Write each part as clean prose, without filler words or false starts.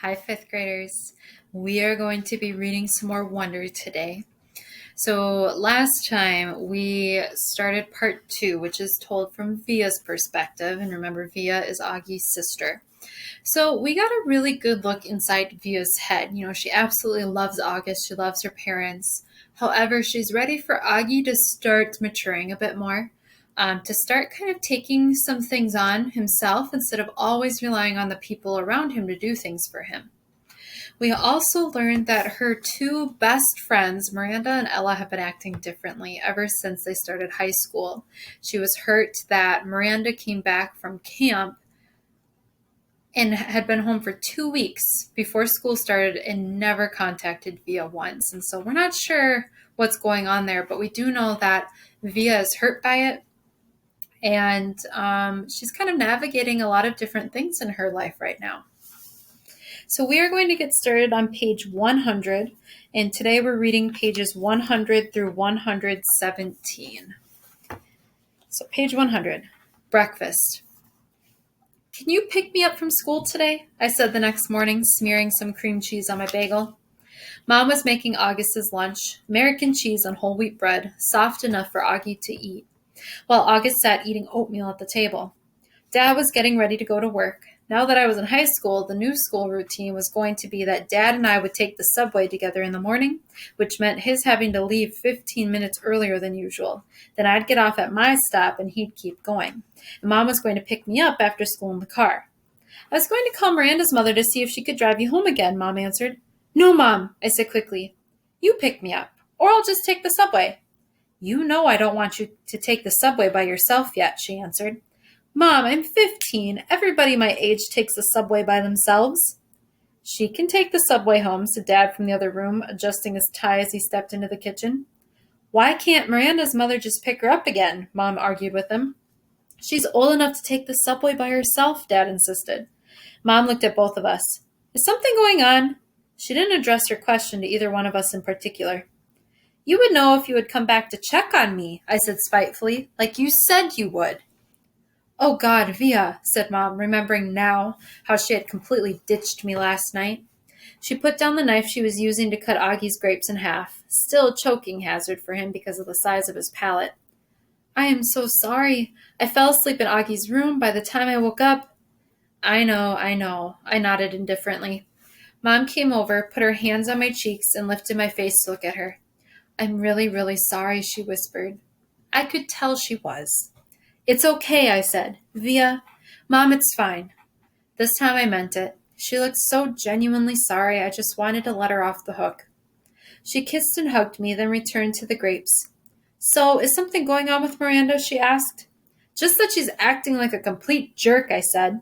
Hi, fifth graders. We are going to be reading some more Wonder today. So last time we started part 2, which is told from Via's perspective. And remember, Via is Augie's sister. So we got a really good look inside Via's head. She absolutely loves August. She loves her parents. However, she's ready for Augie to start maturing a bit more. To start kind of taking some things on himself instead of always relying on the people around him to do things for him. We also learned that her two best friends, Miranda and Ella, have been acting differently ever since they started high school. She was hurt that Miranda came back from camp and had been home for 2 weeks before school started and never contacted Via once. And so we're not sure what's going on there, but we do know that Via is hurt by it. And she's kind of navigating a lot of different things in her life right now. So we are going to get started on page 100, and today we're reading pages 100 through 117. So page 100, breakfast. "Can you pick me up from school today?" I said the next morning, smearing some cream cheese on my bagel. Mom was making August's lunch, American cheese on whole wheat bread, soft enough for Augie to eat, while August sat eating oatmeal at the table. Dad was getting ready to go to work. Now that I was in high school, the new school routine was going to be that Dad and I would take the subway together in the morning, which meant his having to leave 15 minutes earlier than usual. Then I'd get off at my stop and he'd keep going. And Mom was going to pick me up after school in the car. "I was going to call Miranda's mother to see if she could drive you home again," Mom answered. "No, Mom," I said quickly. "You pick me up, or I'll just take the subway." "You know I don't want you to take the subway by yourself yet," she answered. "Mom, I'm 15. Everybody my age takes the subway by themselves." "She can take the subway home," said Dad from the other room, adjusting his tie as he stepped into the kitchen. "Why can't Miranda's mother just pick her up again?" Mom argued with him. "She's old enough to take the subway by herself," Dad insisted. Mom looked at both of us. "Is something going on?" She didn't address her question to either one of us in particular. "You would know if you had come back to check on me," I said spitefully, "like you said you would." "Oh, God, Via," said Mom, remembering now how she had completely ditched me last night. She put down the knife she was using to cut Augie's grapes in half, still a choking hazard for him because of the size of his palate. "I am so sorry. I fell asleep in Augie's room. By the time I woke up—" I know, I nodded indifferently. Mom came over, put her hands on my cheeks, and lifted my face to look at her. "I'm really, really sorry," she whispered. I could tell she was. "It's okay," I said. "Via, Mom, it's fine." This time I meant it. She looked so genuinely sorry, I just wanted to let her off the hook. She kissed and hugged me, then returned to the grapes. "So, is something going on with Miranda?" she asked. "Just that she's acting like a complete jerk," I said.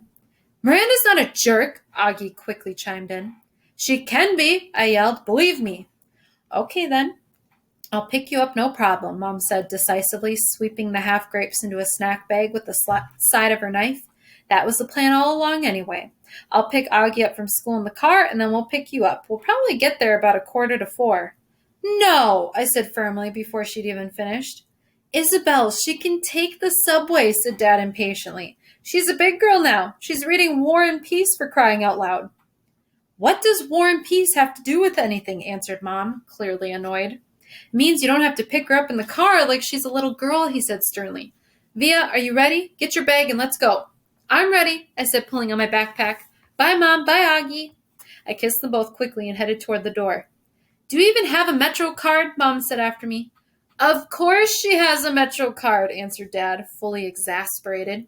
"Miranda's not a jerk," Augie quickly chimed in. "She can be," I yelled. "Believe me." "Okay, then. I'll pick you up, no problem," Mom said decisively, sweeping the half grapes into a snack bag with the side of her knife. "That was the plan all along anyway. I'll pick Augie up from school in the car, and then we'll pick you up. We'll probably get there about 3:45. "No," I said firmly before she'd even finished. "Isabel, she can take the subway," said Dad impatiently. "She's a big girl now. She's reading War and Peace, for crying out loud." "What does War and Peace have to do with anything?" answered Mom, clearly annoyed. "It means you don't have to pick her up in the car like she's a little girl," he said sternly. "Via, are you ready? Get your bag and let's go." "I'm ready," I said, pulling on my backpack. "Bye, Mom. Bye, Augie." I kissed them both quickly and headed toward the door. "Do you even have a Metro card?" Mom said after me. "Of course she has a Metro card," answered Dad, fully exasperated.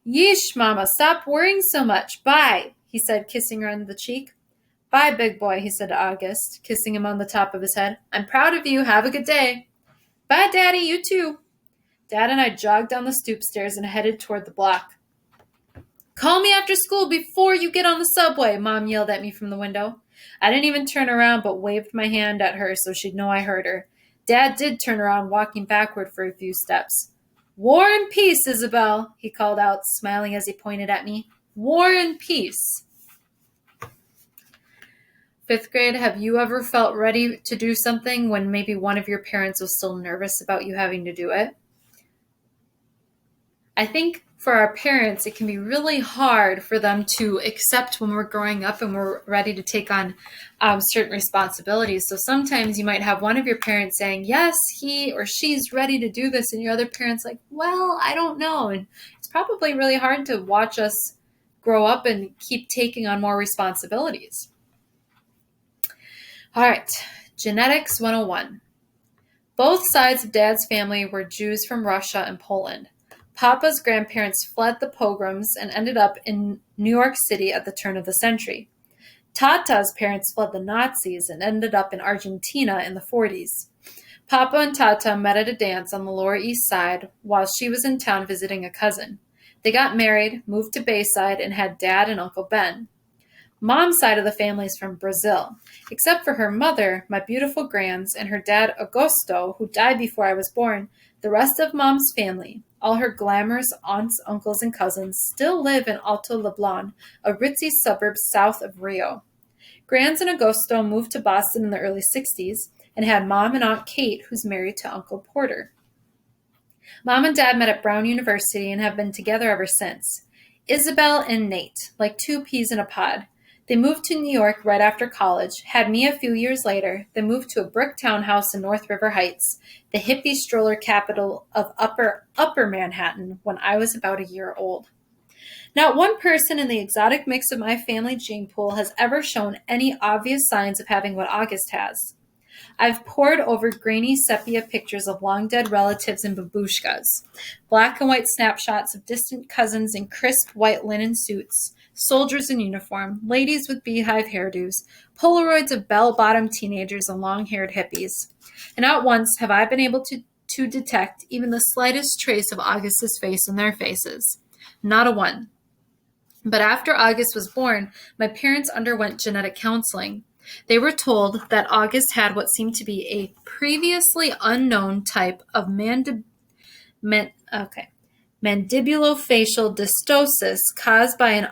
"Yeesh, Mama, stop worrying so much. Bye," he said, kissing her on the cheek. "Bye, big boy," he said to August, kissing him on the top of his head. "I'm proud of you. Have a good day." "Bye, Daddy. You too." Dad and I jogged down the stoop stairs and headed toward the block. "Call me after school before you get on the subway," Mom yelled at me from the window. I didn't even turn around but waved my hand at her so she'd know I heard her. Dad did turn around, walking backward for a few steps. "War and Peace, Isabel," he called out, smiling as he pointed at me. "War and Peace." Fifth grade, have you ever felt ready to do something when maybe one of your parents was still nervous about you having to do it? I think for our parents, it can be really hard for them to accept when we're growing up and we're ready to take on certain responsibilities. So sometimes you might have one of your parents saying, yes, he or she's ready to do this. And your other parent's like, well, I don't know. And it's probably really hard to watch us grow up and keep taking on more responsibilities. All right, Genetics 101. Both sides of Dad's family were Jews from Russia and Poland. Papa's grandparents fled the pogroms and ended up in New York City at the turn of the century. Tata's parents fled the Nazis and ended up in Argentina in the 40s. Papa and Tata met at a dance on the Lower East Side while she was in town visiting a cousin. They got married, moved to Bayside, and had Dad and Uncle Ben. Mom's side of the family is from Brazil. Except for her mother, my beautiful grands, and her dad Augusto, who died before I was born, the rest of Mom's family, all her glamorous aunts, uncles, and cousins, still live in Alto Leblon, a ritzy suburb south of Rio. Grands and Augusto moved to Boston in the early 60s and had Mom and Aunt Kate, who's married to Uncle Porter. Mom and Dad met at Brown University and have been together ever since. Isabel and Nate, like two peas in a pod. They moved to New York right after college, had me a few years later, then moved to a brick townhouse in North River Heights, the hippie stroller capital of Upper Manhattan, when I was about a year old. Not one person in the exotic mix of my family gene pool has ever shown any obvious signs of having what August has. I've pored over grainy sepia pictures of long-dead relatives and babushkas, black and white snapshots of distant cousins in crisp white linen suits, soldiers in uniform, ladies with beehive hairdos, Polaroids of bell-bottom teenagers and long-haired hippies. And not once have I been able to detect even the slightest trace of August's face in their faces. Not a one. But after August was born, my parents underwent genetic counseling. They were told that August had what seemed to be a previously unknown type of mandibulofacial dystosis caused by an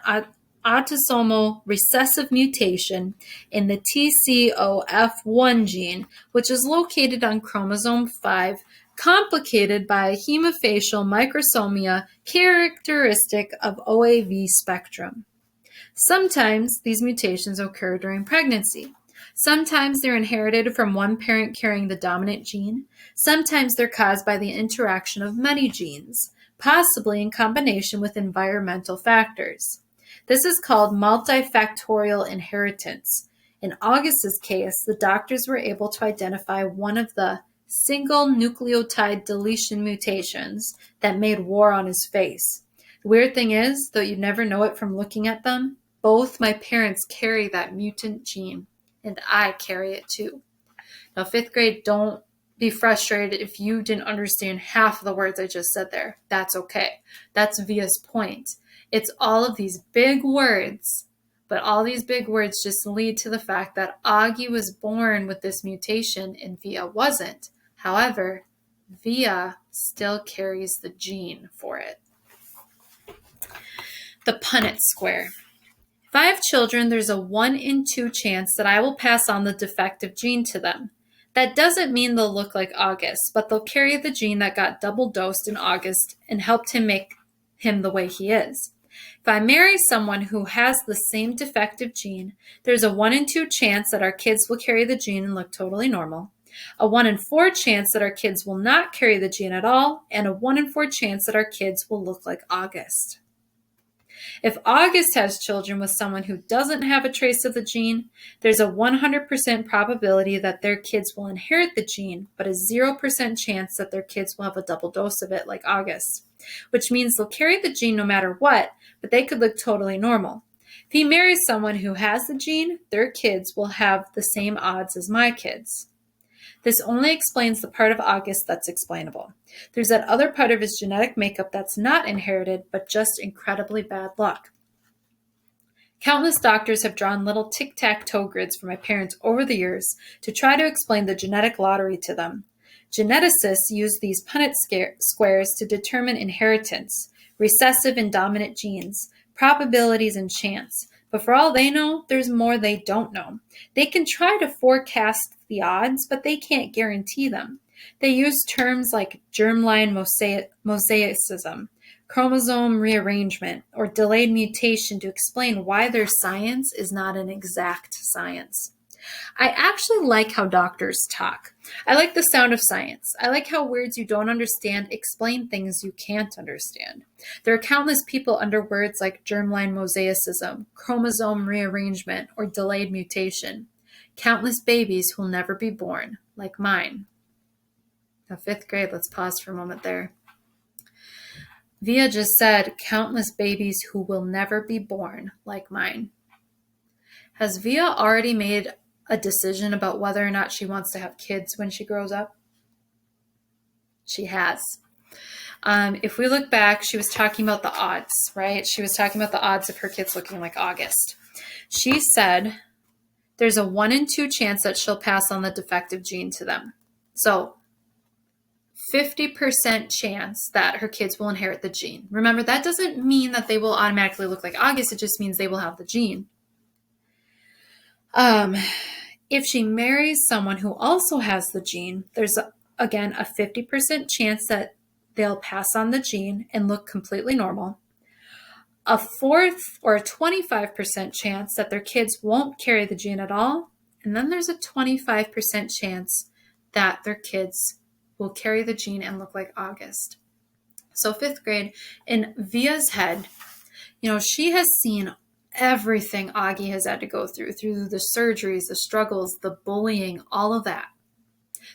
autosomal recessive mutation in the TCOF1 gene, which is located on chromosome 5, complicated by hemifacial microsomia characteristic of OAV spectrum. Sometimes these mutations occur during pregnancy. Sometimes they're inherited from one parent carrying the dominant gene. Sometimes they're caused by the interaction of many genes, possibly in combination with environmental factors. This is called multifactorial inheritance. In August's case, the doctors were able to identify one of the single nucleotide deletion mutations that made war on his face. The weird thing is, though you'd never know it from looking at them, both my parents carry that mutant gene, and I carry it too. Now, 5th grade, don't be frustrated if you didn't understand half of the words I just said there. That's okay. That's Via's point. It's all of these big words, but all these big words just lead to the fact that Augie was born with this mutation and Via wasn't. However, Via still carries the gene for it. The Punnett square. If I have children, there's a 1 in 2 chance that I will pass on the defective gene to them. That doesn't mean they'll look like August, but they'll carry the gene that got double dosed in August and helped him make him the way he is. If I marry someone who has the same defective gene, there's a 1 in 2 chance that our kids will carry the gene and look totally normal, a 1 in 4 chance that our kids will not carry the gene at all, and a 1 in 4 chance that our kids will look like August. If August has children with someone who doesn't have a trace of the gene, there's a 100% probability that their kids will inherit the gene, but a 0% chance that their kids will have a double dose of it like August, which means they'll carry the gene no matter what, but they could look totally normal. If he marries someone who has the gene, their kids will have the same odds as my kids. This only explains the part of August that's explainable. There's that other part of his genetic makeup that's not inherited, but just incredibly bad luck. Countless doctors have drawn little tic-tac-toe grids for my parents over the years to try to explain the genetic lottery to them. Geneticists use these Punnett squares to determine inheritance, recessive and dominant genes, probabilities, and chance. But for all they know, there's more they don't know. They can try to forecast the odds, but they can't guarantee them. They use terms like germline mosaicism, chromosome rearrangement, or delayed mutation to explain why their science is not an exact science. I actually like how doctors talk. I like the sound of science. I like how words you don't understand explain things you can't understand. There are countless people under words like germline mosaicism, chromosome rearrangement, or delayed mutation. Countless babies who'll never be born, like mine. Now, fifth grade, let's pause for a moment there. Via just said, countless babies who will never be born, like mine. Has Via already made a decision about whether or not she wants to have kids when she grows up? She has. If we look back, she was talking about the odds, right? She was talking about the odds of her kids looking like August. She said there's a 1 in 2 chance that she'll pass on the defective gene to them. So 50% chance that her kids will inherit the gene. Remember, that doesn't mean that they will automatically look like August. It just means they will have the gene. If she marries someone who also has the gene, there's again a 50% chance that they'll pass on the gene and look completely normal. A fourth or a 25% chance that their kids won't carry the gene at all. And then there's a 25% chance that their kids will carry the gene and look like August. So fifth grade, in Via's head, she has seen everything Augie has had to go through the surgeries, the struggles, the bullying, all of that,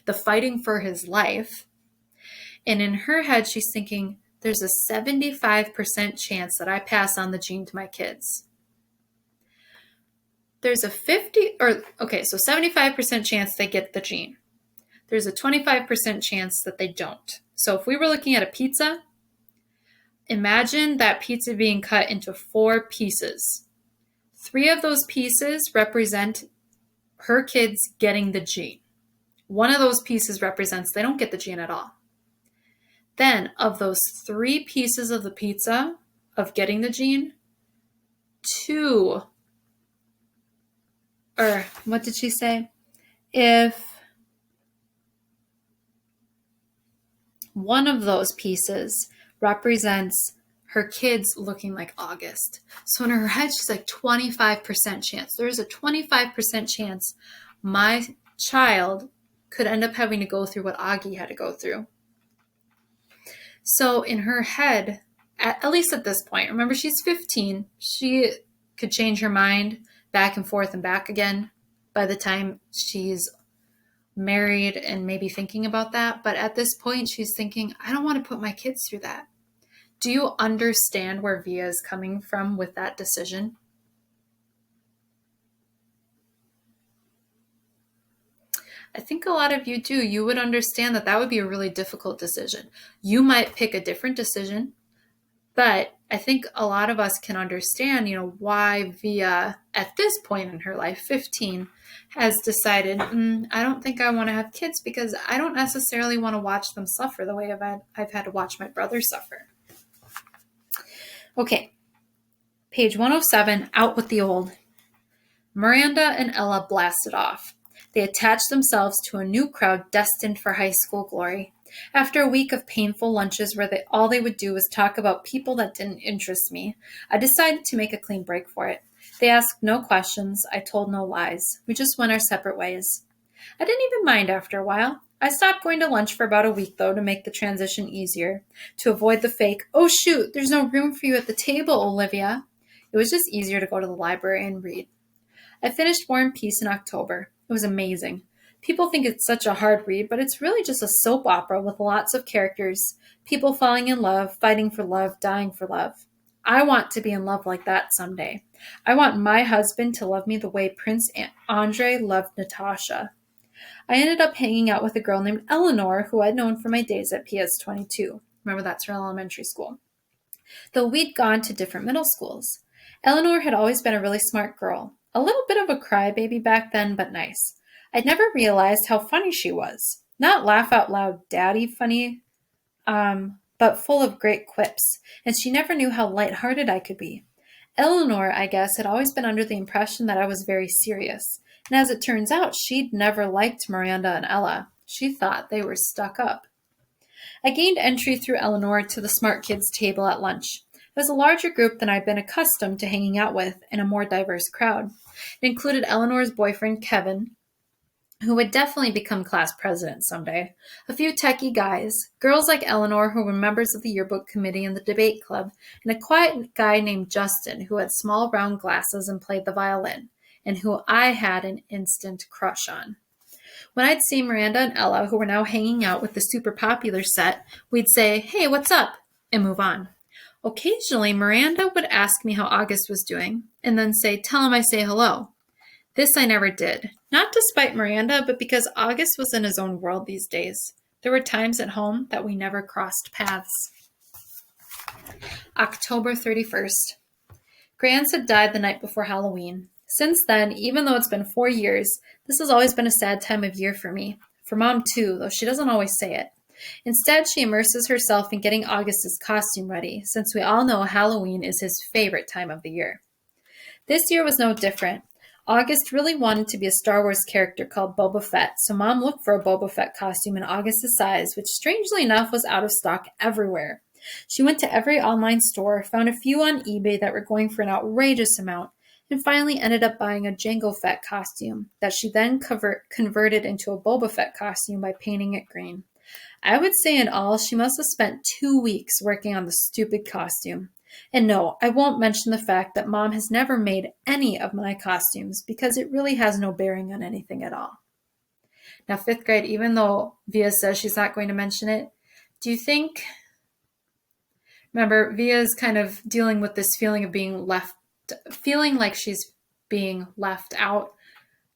the fighting for his life. And in her head, she's thinking, there's a 75% chance that I pass on the gene to my kids. There's a 75% chance they get the gene. There's a 25% chance that they don't. So if we were looking at a pizza, imagine that pizza being cut into 4 pieces. 3 of those pieces represent her kids getting the gene. 1 of those pieces represents they don't get the gene at all. Then, of those 3 pieces of the pizza of getting the gene, 2, or what did she say? If one of those pieces represents her kids looking like August. So in her head, she's like 25% chance. There's a 25% chance my child could end up having to go through what Augie had to go through. So in her head, at least at this point, remember she's 15, she could change her mind back and forth and back again by the time she's married and maybe thinking about that. But at this point, she's thinking, I don't want to put my kids through that. Do you understand where Via is coming from with that decision? I think a lot of you do. You would understand that would be a really difficult decision. You might pick a different decision, but I think a lot of us can understand, why Via, at this point in her life, 15, has decided, I don't think I want to have kids because I don't necessarily want to watch them suffer the way I've had to watch my brother suffer. Okay, page 107, out with the old. Miranda and Ella blasted off. They attached themselves to a new crowd destined for high school glory. After a week of painful lunches where all they would do was talk about people that didn't interest me, I decided to make a clean break for it. They asked no questions. I told no lies. We just went our separate ways. I didn't even mind after a while. I stopped going to lunch for about a week, though, to make the transition easier, to avoid the fake, oh shoot, there's no room for you at the table, Olivia. It was just easier to go to the library and read. I finished War and Peace in October. It was amazing. People think it's such a hard read, but it's really just a soap opera with lots of characters, people falling in love, fighting for love, dying for love. I want to be in love like that someday. I want my husband to love me the way Prince Andre loved Natasha. I ended up hanging out with a girl named Eleanor, who I'd known from my days at PS22. Remember, that's her elementary school. Though we'd gone to different middle schools. Eleanor had always been a really smart girl. A little bit of a crybaby back then, but nice. I'd never realized how funny she was. Not laugh out loud daddy funny, but full of great quips. And she never knew how lighthearted I could be. Eleanor, I guess, had always been under the impression that I was very serious. And as it turns out, she'd never liked Miranda and Ella. She thought they were stuck up. I gained entry through Eleanor to the smart kids table at lunch. It was a larger group than I'd been accustomed to hanging out with and a more diverse crowd. It included Eleanor's boyfriend, Kevin, who would definitely become class president someday, a few techie guys, girls like Eleanor who were members of the yearbook committee and the debate club, and a quiet guy named Justin who had small round glasses and played the violin, and who I had an instant crush on. When I'd see Miranda and Ella, who were now hanging out with the super popular set, we'd say, "Hey, what's up?" and move on. Occasionally, Miranda would ask me how August was doing, and then say, "Tell him I say hello." This I never did, not to spite Miranda, but because August was in his own world these days. There were times at home that we never crossed paths. October 31st. Grants had died the night before Halloween. Since then, even though it's been 4 years, this has always been a sad time of year for me. For Mom, too, though she doesn't always say it. Instead, she immerses herself in getting August's costume ready, since we all know Halloween is his favorite time of the year. This year was no different. August really wanted to be a Star Wars character called Boba Fett, so Mom looked for a Boba Fett costume in August's size, which strangely enough was out of stock everywhere. She went to every online store, found a few on eBay that were going for an outrageous amount, and finally ended up buying a Jango Fett costume that she then converted into a Boba Fett costume by painting it green. I would say in all, she must have spent 2 weeks working on the stupid costume. And no, I won't mention the fact that Mom has never made any of my costumes because it really has no bearing on anything at all. Now, 5th grade, even though Via says she's not going to mention it, do you think... Remember, Via is kind of dealing with this feeling of feeling like she's being left out.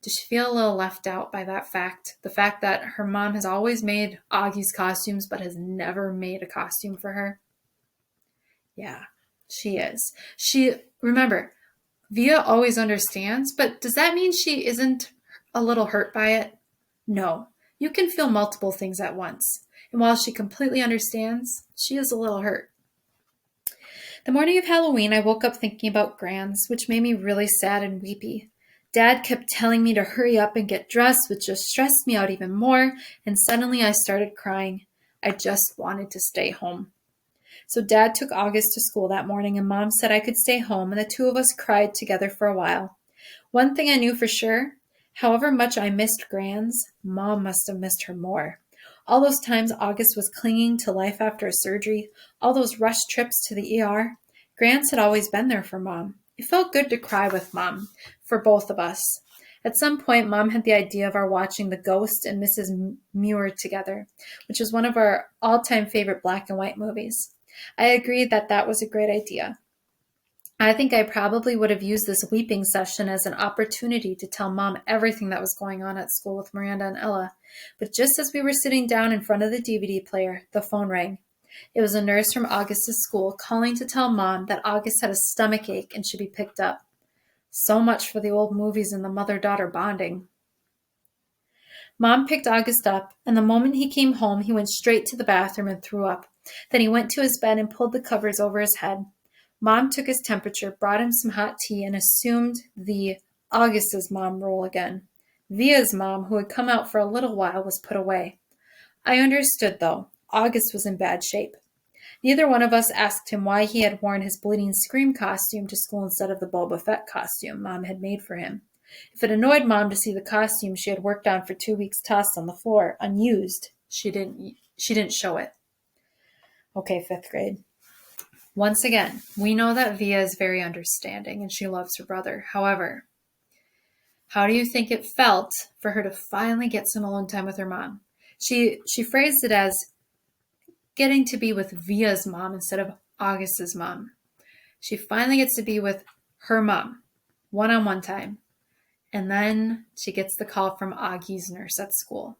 Does she feel a little left out by that fact? The fact that her mom has always made Augie's costumes but has never made a costume for her? Yeah, she is. Remember, Via always understands, but does that mean she isn't a little hurt by it? No. You can feel multiple things at once. And while she completely understands, she is a little hurt. The morning of Halloween, I woke up thinking about Grans, which made me really sad and weepy. Dad kept telling me to hurry up and get dressed, which just stressed me out even more, and suddenly I started crying. I just wanted to stay home. So Dad took August to school that morning, and Mom said I could stay home, and the two of us cried together for a while. One thing I knew for sure, however much I missed Grans, Mom must have missed her more. All those times August was clinging to life after a surgery, all those rushed trips to the ER, Grants had always been there for Mom. It felt good to cry with Mom, for both of us. At some point, Mom had the idea of our watching The Ghost and Mrs. Muir together, which is one of our all-time favorite black and white movies. I agreed that that was a great idea. I think I probably would have used this weeping session as an opportunity to tell Mom everything that was going on at school with Miranda and Ella. But just as we were sitting down in front of the DVD player, the phone rang. It was a nurse from August's school calling to tell Mom that August had a stomach ache and should be picked up. So much for the old movies and the mother-daughter bonding. Mom picked August up, and the moment he came home, he went straight to the bathroom and threw up. Then he went to his bed and pulled the covers over his head. Mom took his temperature, brought him some hot tea, and assumed the August's mom role again. Via's mom, who had come out for a little while, was put away. I understood, though. August was in bad shape. Neither one of us asked him why he had worn his bleeding scream costume to school instead of the Boba Fett costume Mom had made for him. If it annoyed Mom to see the costume she had worked on for 2 weeks tossed on the floor, unused, she didn't show it. Okay, 5th grade. Once again, we know that Via is very understanding and she loves her brother. However, how do you think it felt for her to finally get some alone time with her mom? She phrased it as getting to be with Via's mom instead of August's mom. She finally gets to be with her mom, one-on-one time. And then she gets the call from Augie's nurse at school.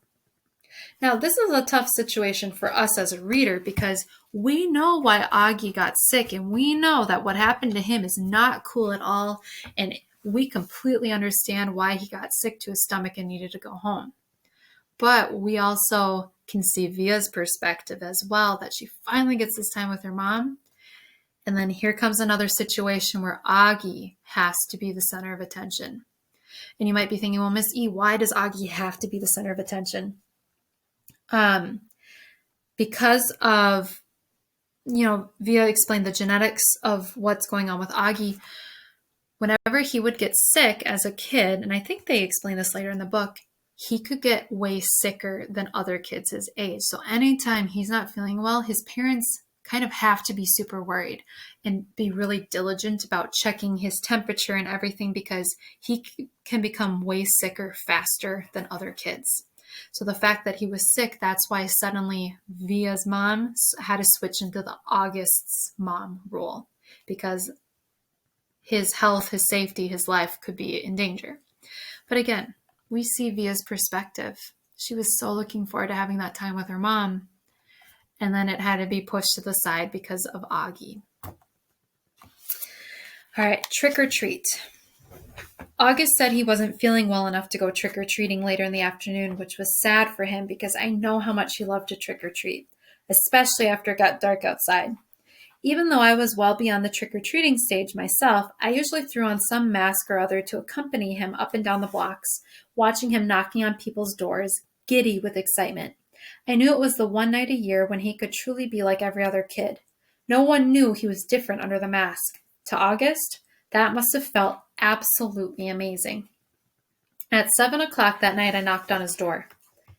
Now, this is a tough situation for us as a reader because we know why Augie got sick, and we know that what happened to him is not cool at all, and we completely understand why he got sick to his stomach and needed to go home. But we also can see Via's perspective as well, that she finally gets this time with her mom, and then here comes another situation where Augie has to be the center of attention. And you might be thinking, well, Miss E, why does Augie have to be the center of attention? because of, Via explained the genetics of what's going on with Augie. Whenever he would get sick as a kid, and I think they explain this later in the book, he could get way sicker than other kids his age. So anytime he's not feeling well, his parents kind of have to be super worried and be really diligent about checking his temperature and everything, because he can become way sicker faster than other kids. So the fact that he was sick, that's why suddenly Via's mom had to switch into the August's mom role, because his health, his safety, his life could be in danger. But again, we see Via's perspective. She was so looking forward to having that time with her mom, and then it had to be pushed to the side because of Augie. All right, trick or treat. August said he wasn't feeling well enough to go trick-or-treating later in the afternoon, which was sad for him because I know how much he loved to trick-or-treat, especially after it got dark outside. Even though I was well beyond the trick-or-treating stage myself, I usually threw on some mask or other to accompany him up and down the blocks, watching him knocking on people's doors, giddy with excitement. I knew it was the one night a year when he could truly be like every other kid. No one knew he was different under the mask. To August, that must have felt absolutely amazing. At 7 o'clock that night, I knocked on his door.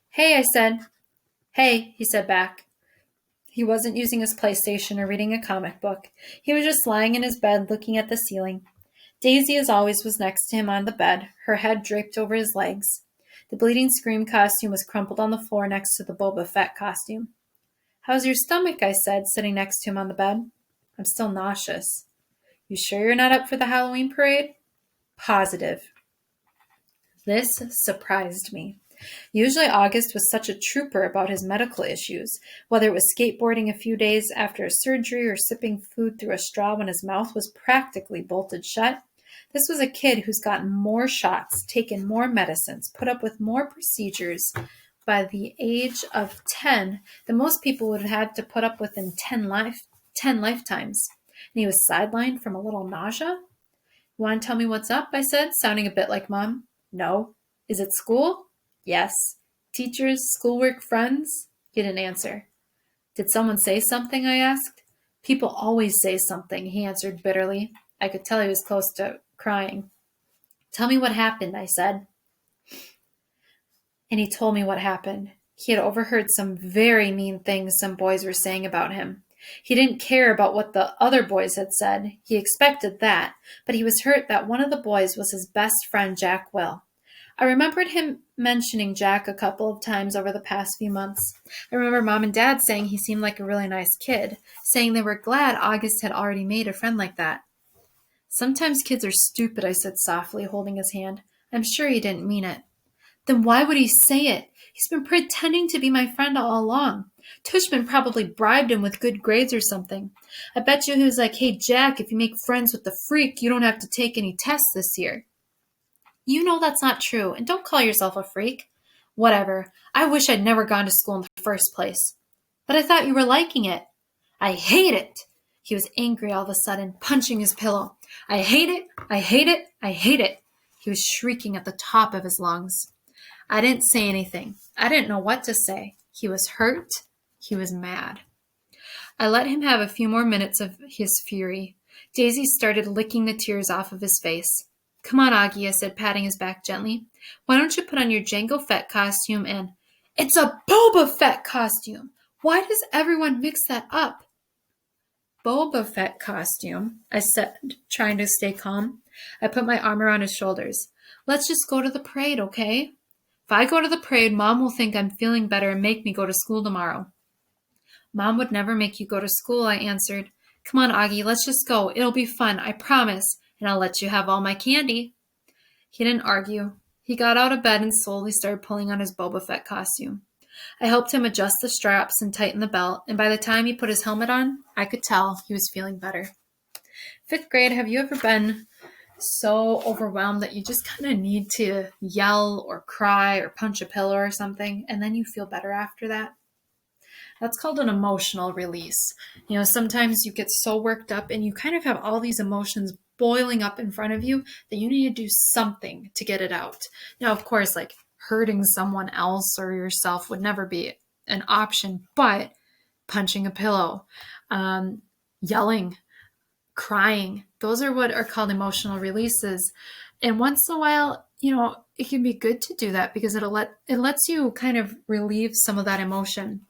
"Hey," I said. "Hey," he said back. He wasn't using his PlayStation or reading a comic book. He was just lying in his bed looking at the ceiling. Daisy, as always, was next to him on the bed, her head draped over his legs. The Bleeding Scream costume was crumpled on the floor next to the Boba Fett costume. "How's your stomach?" I said, sitting next to him on the bed. "I'm still nauseous." "You sure you're not up for the Halloween parade?" "Positive." This surprised me. Usually August was such a trooper about his medical issues, whether it was skateboarding a few days after a surgery or sipping food through a straw when his mouth was practically bolted shut. This was a kid who's gotten more shots, taken more medicines, put up with more procedures by the age of 10 than most people would have had to put up with in 10 lifetimes. And he was sidelined from a little nausea? "You want to tell me what's up?" I said, sounding a bit like Mom. "No." "Is it school?" "Yes." "Teachers, schoolwork, friends?" He didn't answer. "Did someone say something?" I asked. "People always say something," he answered bitterly. I could tell he was close to crying. "Tell me what happened," I said. And he told me what happened. He had overheard some very mean things some boys were saying about him. He didn't care about what the other boys had said. He expected that, but he was hurt that one of the boys was his best friend, Jack Will. I remembered him mentioning Jack a couple of times over the past few months. I remember Mom and Dad saying he seemed like a really nice kid, saying they were glad August had already made a friend like that. "Sometimes kids are stupid," I said softly, holding his hand. "I'm sure he didn't mean it." "Then why would he say it? He's been pretending to be my friend all along. Tushman probably bribed him with good grades or something. I bet you he was like, 'Hey, Jack, if you make friends with the freak, you don't have to take any tests this year.'" "You know that's not true, and don't call yourself a freak." "Whatever. I wish I'd never gone to school in the first place." "But I thought you were liking it." "I hate it." He was angry all of a sudden, punching his pillow. "I hate it. I hate it. I hate it." He was shrieking at the top of his lungs. I didn't say anything. I didn't know what to say. He was hurt. He was mad. I let him have a few more minutes of his fury. Daisy started licking the tears off of his face. "Come on, Augie," I said, patting his back gently. "Why don't you put on your Jango Fett costume and—" "It's a Boba Fett costume! Why does everyone mix that up?" "Boba Fett costume," I said, trying to stay calm. I put my arm around his shoulders. "Let's just go to the parade, okay? If I go to the parade, Mom will think I'm feeling better and make me go to school tomorrow." "Mom would never make you go to school," I answered. "Come on, Augie, let's just go. It'll be fun, I promise, and I'll let you have all my candy." He didn't argue. He got out of bed and slowly started pulling on his Boba Fett costume. I helped him adjust the straps and tighten the belt, and by the time he put his helmet on, I could tell he was feeling better. 5th grade, have you ever been so overwhelmed that you just kind of need to yell or cry or punch a pillow or something, and then you feel better after that? That's called an emotional release. Sometimes you get so worked up and you kind of have all these emotions boiling up in front of you that you need to do something to get it out. Now, of course, like hurting someone else or yourself would never be an option, but punching a pillow, yelling, crying. Those are what are called emotional releases. And once in a while, it can be good to do that because it lets you kind of relieve some of that emotion.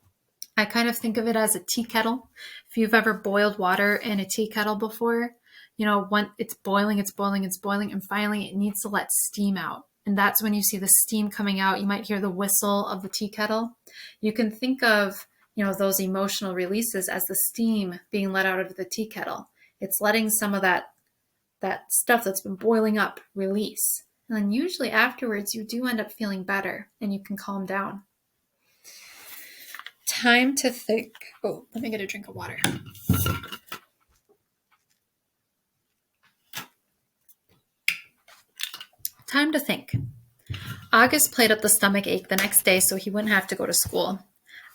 I kind of think of it as a tea kettle. If you've ever boiled water in a tea kettle before, when it's boiling, and finally it needs to let steam out. And that's when you see the steam coming out. You might hear the whistle of the tea kettle. You can think of, those emotional releases as the steam being let out of the tea kettle. It's letting some of that stuff that's been boiling up release. And then usually afterwards, you do end up feeling better and you can calm down. Time to think. Oh, let me get a drink of water. Time to think. August played up the stomach ache the next day so he wouldn't have to go to school.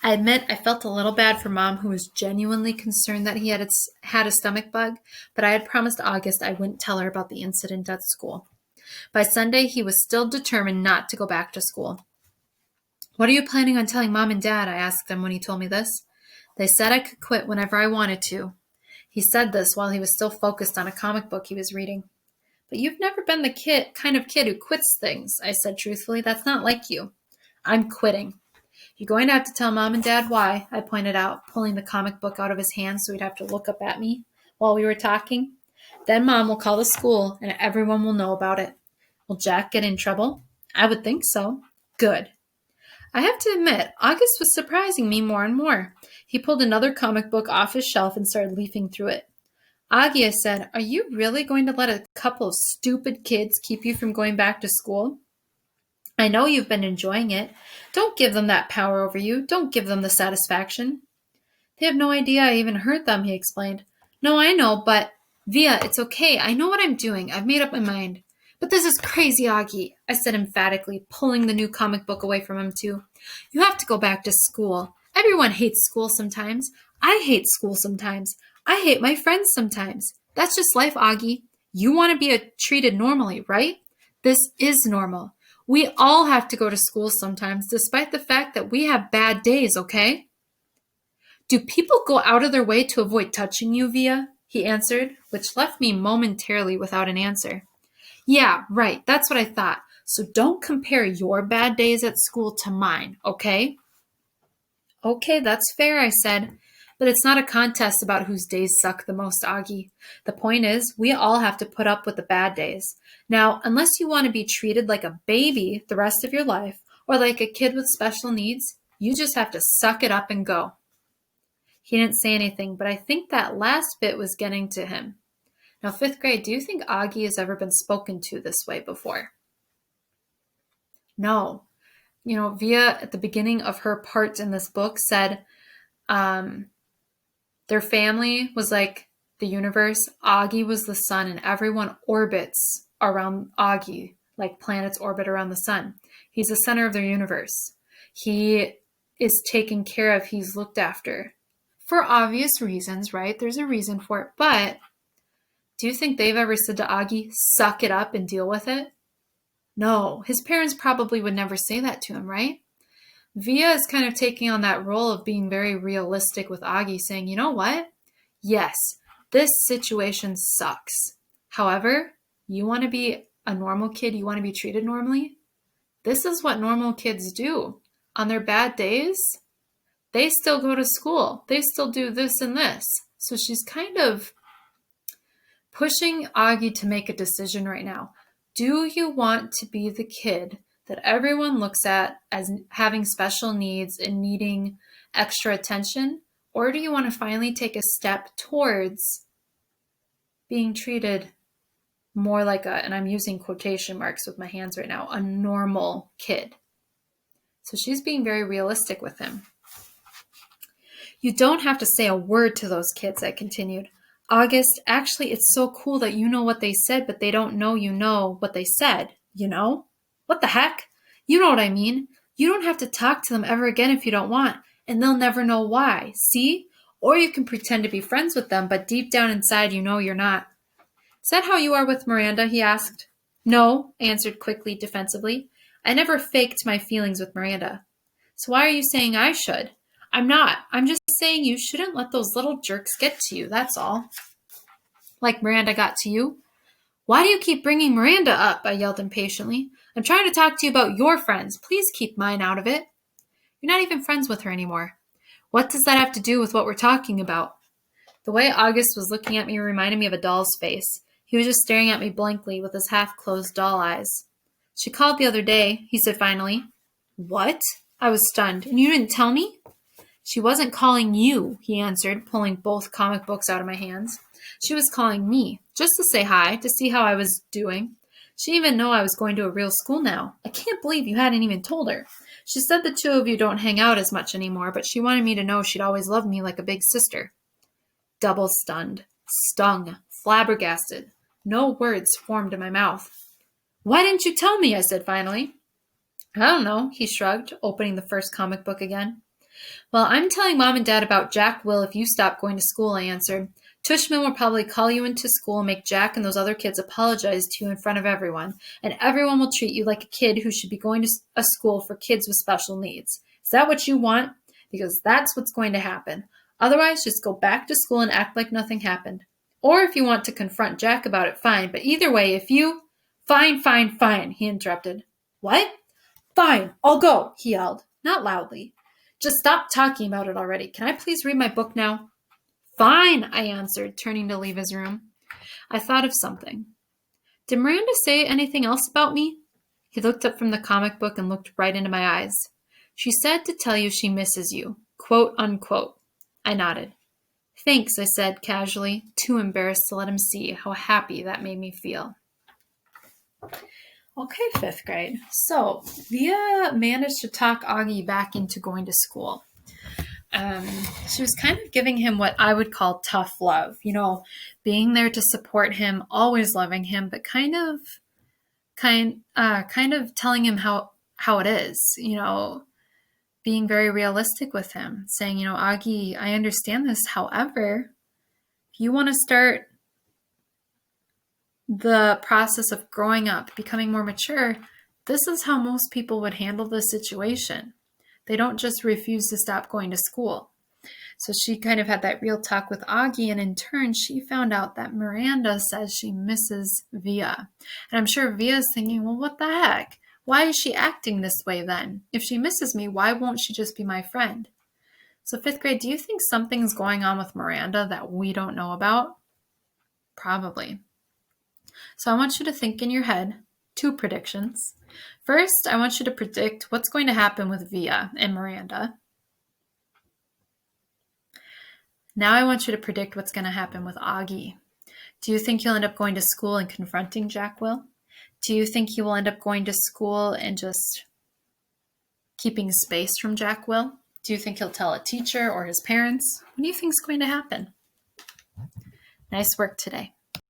I admit I felt a little bad for Mom, who was genuinely concerned that he had a stomach bug, but I had promised August I wouldn't tell her about the incident at school. By Sunday, he was still determined not to go back to school. "What are you planning on telling Mom and Dad?" I asked him when he told me this. "They said I could quit whenever I wanted to." He said this while he was still focused on a comic book he was reading. "But you've never been the kind of kid who quits things," I said truthfully. "That's not like you." "I'm quitting." "You're going to have to tell Mom and Dad why," I pointed out, pulling the comic book out of his hand so he'd have to look up at me while we were talking. "Then Mom will call the school and everyone will know about it." "Will Jack get in trouble?" "I would think so." "Good." I have to admit, August was surprising me more and more. He pulled another comic book off his shelf and started leafing through it. "Augie," I said, "are you really going to let a couple of stupid kids keep you from going back to school? I know you've been enjoying it. Don't give them that power over you. Don't give them the satisfaction." "They have no idea I even hurt them," he explained. "No, I know, but Via, it's okay. I know what I'm doing. I've made up my mind." "But this is crazy, Augie," I said emphatically, pulling the new comic book away from him too. "You have to go back to school. Everyone hates school sometimes. I hate school sometimes. I hate my friends sometimes. That's just life, Augie. You want to be treated normally, right? This is normal. We all have to go to school sometimes, despite the fact that we have bad days, okay?" "Do people go out of their way to avoid touching you, Via?" he answered, which left me momentarily without an answer. "Yeah, right. That's what I thought. So don't compare your bad days at school to mine, okay?" "Okay, that's fair," I said. "But it's not a contest about whose days suck the most, Augie. The point is, we all have to put up with the bad days. Now, unless you want to be treated like a baby the rest of your life, or like a kid with special needs, you just have to suck it up and go." He didn't say anything, but I think that last bit was getting to him. Now, 5th grade, do you think Augie has ever been spoken to this way before? No. Via, at the beginning of her part in this book, said their family was like the universe. Augie was the sun, and everyone orbits around Augie, like planets orbit around the sun. He's the center of their universe. He is taken care of. He's looked after. For obvious reasons, right? There's a reason for it. But do you think they've ever said to Augie, "Suck it up and deal with it"? No, his parents probably would never say that to him, right? Via is kind of taking on that role of being very realistic with Augie, saying, "You know what? Yes, this situation sucks. However, you want to be a normal kid, you want to be treated normally? This is what normal kids do. On their bad days, they still go to school. They still do this and this." So she's kind of pushing Augie to make a decision right now. Do you want to be the kid that everyone looks at as having special needs and needing extra attention? Or do you want to finally take a step towards being treated more like and I'm using quotation marks with my hands right now, a normal kid? So she's being very realistic with him. "You don't have to say a word to those kids," I continued. "August, actually, it's so cool that you know what they said, but they don't know you know what they said, you know? What the heck? You know what I mean. You don't have to talk to them ever again if you don't want, and they'll never know why, see? Or you can pretend to be friends with them, but deep down inside you know you're not." "Is that how you are with Miranda?" he asked. "No," I answered quickly, defensively. "I never faked my feelings with Miranda." "So why are you saying I should?" I'm not. I'm just saying you shouldn't let those little jerks get to you, that's all. Like Miranda got to you. Why do you keep bringing Miranda up? I yelled impatiently. I'm trying to talk to you about your friends. Please keep mine out of it. You're not even friends with her anymore. What does that have to do with what we're talking about? The way August was looking at me reminded me of a doll's face. He was just staring at me blankly with his half-closed doll eyes. She called the other day, he said finally. What? I was stunned. And you didn't tell me? She wasn't calling you, he answered, pulling both comic books out of my hands. She was calling me, just to say hi, to see how I was doing. She didn't even know I was going to a real school now. I can't believe you hadn't even told her. She said the two of you don't hang out as much anymore, but she wanted me to know she'd always loved me like a big sister. Double stunned, stung, flabbergasted. No words formed in my mouth. Why didn't you tell me? I said finally. I don't know, he shrugged, opening the first comic book again. Well, I'm telling Mom and Dad about Jack Will if you stop going to school, I answered. Tushman will probably call you into school and make Jack and those other kids apologize to you in front of everyone, and everyone will treat you like a kid who should be going to a school for kids with special needs. Is that what you want? Because that's what's going to happen. Otherwise, just go back to school and act like nothing happened. Or if you want to confront Jack about it, fine. But either way, if you... Fine, he interrupted. What? Fine, I'll go, he yelled, not loudly. Just stop talking about it already. Can I please read my book now? Fine, I answered, turning to leave his room. I thought of something. Did Miranda say anything else about me? He looked up from the comic book and looked right into my eyes. She said to tell you she misses you, quote unquote. I nodded. Thanks, I said casually, too embarrassed to let him see how happy that made me feel. Okay, 5th grade. So, Via managed to talk Augie back into going to school. She was kind of giving him what I would call tough love, being there to support him, always loving him, but kind of telling him how it is, being very realistic with him, saying, Augie, I understand this. However, if you want to start the process of growing up, becoming more mature, this is how most people would handle this situation. They don't just refuse to stop going to school. So she kind of had that real talk with Augie, and in turn, she found out that Miranda says she misses Via. And I'm sure Via's thinking, well, what the heck? Why is she acting this way then? If she misses me, why won't she just be my friend? So 5th grade, do you think something's going on with Miranda that we don't know about? Probably. So I want you to think in your head 2 predictions. First, I want you to predict what's going to happen with Via and Miranda. Now I want you to predict what's going to happen with Augie. Do you think he'll end up going to school and confronting Jack Will? Do you think he will end up going to school and just keeping space from Jack Will? Do you think he'll tell a teacher or his parents? What do you think is going to happen? Nice work today.